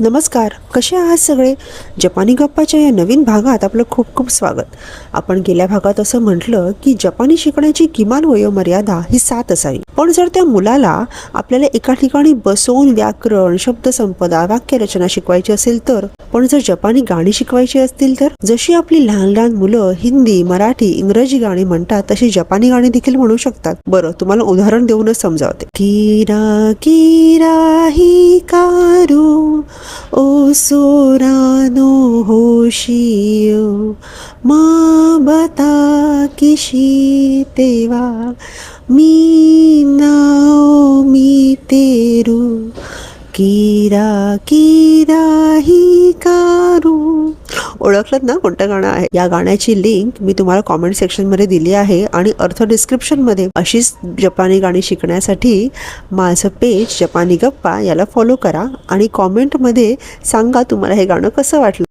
नमस्कार, कसे आहात सगळे? जपानी गप्पाच्या या नवीन भागात आपलं खूप खूप स्वागत. आपण गेल्या भागात असं म्हटलं की जपानी शिकण्याची किमान वयोमर्यादा ही 7 असावी. पण जर त्या मुलाला आपल्याला एका ठिकाणी बसवून व्याकरण, शब्दसंपदा, वाक्यरचना शिकवायची असेल तर, पण जर जपानी गाणी शिकवायची असतील तर, जशी आपली लहान लहान मुलं हिंदी, मराठी, इंग्रजी गाणी म्हणतात तशी जपानी गाणी देखील म्हणू शकतात. बरं, तुम्हाला उदाहरण देऊनच समजावते. किरा किरा हिकारू ओ सोरानो होशियो मा बता किशी तेवा मी नाओ मी तेरू किरा किरा हिकारू. ओळखलं ना कोणतं गाणं आहे? या गाण्याची लिंक मी तुम्हाला कॉमेंट सेक्शनमध्ये दिली आहे आणि अर्थ डिस्क्रिप्शनमध्ये. अशीच जपानी गाणी शिकण्यासाठी माझं पेज जपानी गप्पा याला फॉलो करा आणि कॉमेंटमध्ये सांगा तुम्हाला हे गाणं कसं वाटलं.